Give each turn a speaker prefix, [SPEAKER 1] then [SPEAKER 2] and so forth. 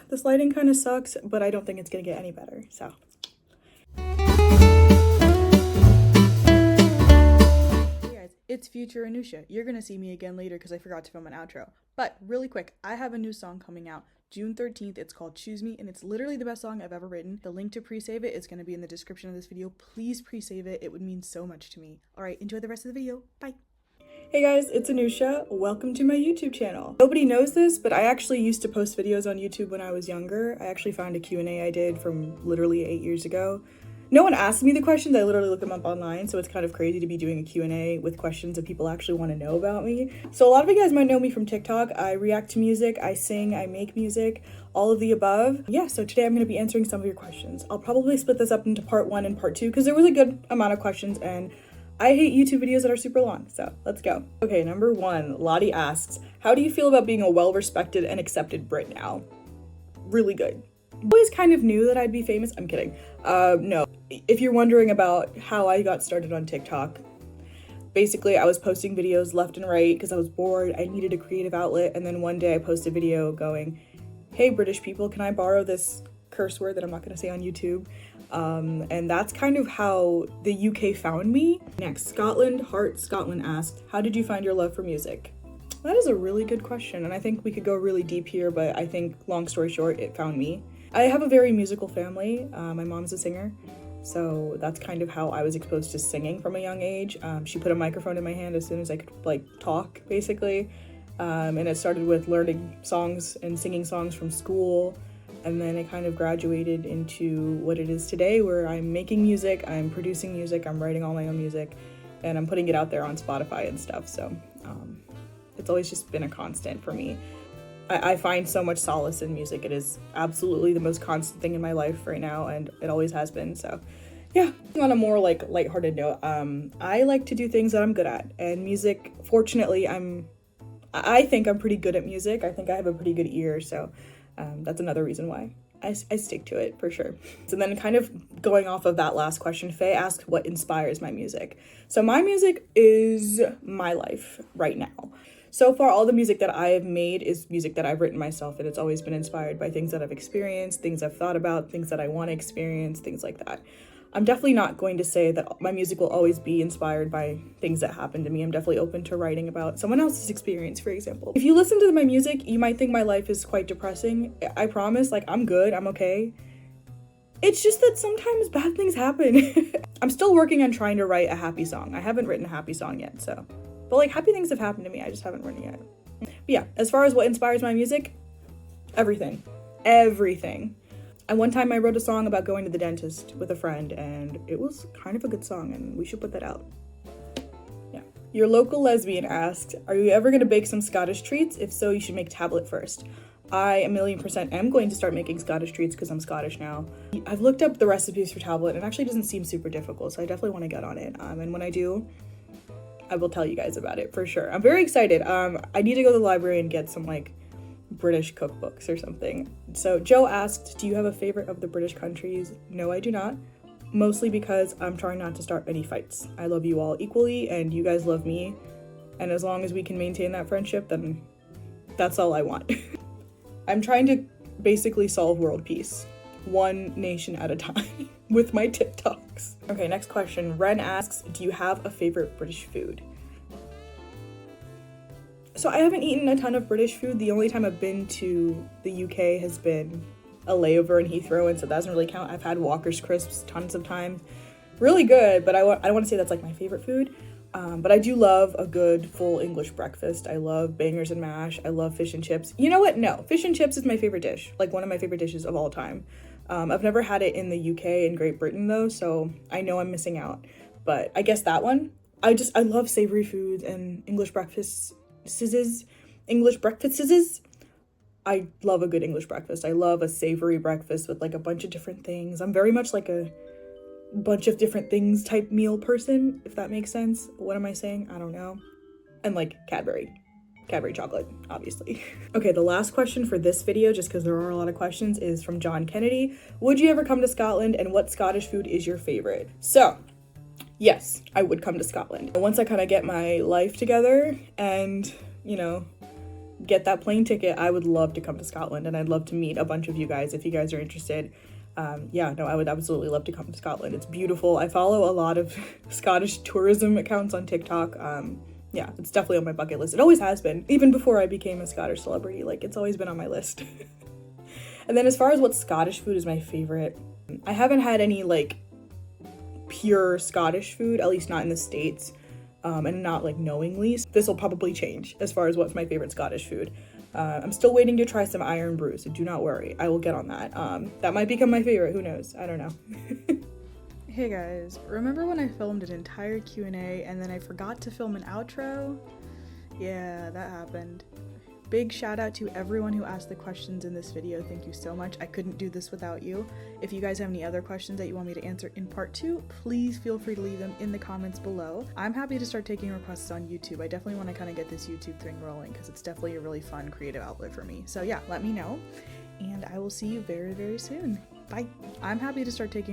[SPEAKER 1] This lighting kind of sucks, but I don't think it's gonna get any better, so. Hey guys, it's future Anusha. You're gonna see me again later because I forgot to film an outro. But really quick, I have a new song coming out June 13th. It's called Choose Me, and it's literally the best song I've ever written. The link to pre-save it is gonna be in the description of this video. Please pre-save it. It would mean so much to me. All right, enjoy the rest of the video. Bye. Hey guys, it's Anusha. Welcome to my YouTube channel. Nobody knows this, but I actually used to post videos on YouTube when I was younger. I actually found a Q&A I did from literally 8 years ago. No one asked me the questions, I literally looked them up online, so it's kind of crazy to be doing a Q&A with questions that people actually want to know about me. So a lot of you guys might know me from TikTok. I react to music, I sing, I make music, all of the above. Yeah, so today I'm going to be answering some of your questions. I'll probably split this up into part 1 and part 2 because there was a good amount of questions and I hate YouTube videos that are super long, so let's go. Okay, number 1, Lottie asks, how do you feel about being a well-respected and accepted Brit now? Really good. I always kind of knew that I'd be famous. I'm kidding. No. If you're wondering about how I got started on TikTok, basically I was posting videos left and right because I was bored. I needed a creative outlet, and then one day I posted a video going, hey British people, can I borrow this curse word that I'm not going to say on YouTube? And that's kind of how the UK found me. Next, Heart Scotland asked, how did you find your love for music? That is a really good question, and I think we could go really deep here, but I think long story short, it found me. I have a very musical family. My mom's a singer, so that's kind of how I was exposed to singing from a young age. She put a microphone in my hand as soon as I could like talk, basically. And it started with learning songs and singing songs from school. And then it kind of graduated into what it is today, where I'm making music, I'm producing music, I'm writing all my own music, and I'm putting it out there on Spotify and stuff. So it's always just been a constant for me. I find so much solace in music. It is absolutely the most constant thing in my life right now, and it always has been. So yeah, on a more like lighthearted note, I like to do things that I'm good at, and music, fortunately, I think I'm pretty good at music. I think I have a pretty good ear, so that's another reason why I stick to it for sure. And then kind of going off of that last question, Faye asked what inspires my music. So my music is my life right now. So far, all the music that I have made is music that I've written myself, and it's always been inspired by things that I've experienced, things I've thought about, things that I want to experience, things like that. I'm definitely not going to say that my music will always be inspired by things that happen to me. I'm definitely open to writing about someone else's experience, for example. If you listen to my music, you might think my life is quite depressing. I promise, like, I'm good, I'm okay. It's just that sometimes bad things happen. I'm still working on trying to write a happy song. I haven't written a happy song yet, so. But like, happy things have happened to me, I just haven't written it yet. But yeah, as far as what inspires my music, everything. Everything. And one time I wrote a song about going to the dentist with a friend, and it was kind of a good song, and we should put that out. Yeah. Your local lesbian asked, are you ever gonna bake some Scottish treats? If so, you should make tablet first. I 1,000,000% am going to start making Scottish treats because I'm Scottish now. I've looked up the recipes for tablet, and it actually doesn't seem super difficult, so I definitely want to get on it. And when I do, I will tell you guys about it for sure. I'm very excited. I need to go to the library and get some like British cookbooks or something. So Joe asked, do you have a favorite of the British countries? No, I do not. Mostly because I'm trying not to start any fights. I love you all equally and you guys love me. And as long as we can maintain that friendship, then that's all I want. I'm trying to basically solve world peace, one nation at a time with my TikToks. Okay, next question. Ren asks, do you have a favorite British food? So I haven't eaten a ton of British food. The only time I've been to the UK has been a layover in Heathrow, and so that doesn't really count. I've had Walker's Crisps tons of times. Really good, but I don't want to say that's like my favorite food. But I do love a good full English breakfast. I love bangers and mash. I love fish and chips. You know what? No, fish and chips is my favorite dish. Like one of my favorite dishes of all time. I've never had it in the UK and Great Britain though, so I know I'm missing out. But I guess that one. I love savory foods and English breakfasts. I love a good English breakfast. I love a savory breakfast with like a bunch of different things. I'm very much like a bunch of different things type meal person, if that makes sense. What am I saying? I don't know. And like Cadbury chocolate, obviously. Okay, the last question for this video, just because there are a lot of questions, is from John Kennedy. Would you ever come to Scotland, and what Scottish food is your favorite? So, yes, I would come to Scotland. Once I kind of get my life together and, you know, get that plane ticket, I would love to come to Scotland, and I'd love to meet a bunch of you guys if you guys are interested. Yeah, no, I would absolutely love to come to Scotland. It's beautiful. I follow a lot of Scottish tourism accounts on TikTok. Yeah, it's definitely on my bucket list. It always has been, even before I became a Scottish celebrity. Like, it's always been on my list. And then as far as what Scottish food is my favorite, I haven't had any like pure Scottish food, at least not in the States, and not like knowingly. This will probably change as far as what's my favorite Scottish food. I'm still waiting to try some Iron Brew, so do not worry. I will get on that. That might become my favorite. Who knows? I don't know. Hey guys, remember when I filmed an entire Q&A and then I forgot to film an outro? Yeah, that happened. Big shout out to everyone who asked the questions in this video. Thank you so much. I couldn't do this without you. If you guys have any other questions that you want me to answer in part 2, please feel free to leave them in the comments below. I'm happy to start taking requests on YouTube. I definitely want to kind of get this YouTube thing rolling because it's definitely a really fun creative outlet for me. So yeah, let me know and I will see you very, very soon. Bye. I'm happy to start taking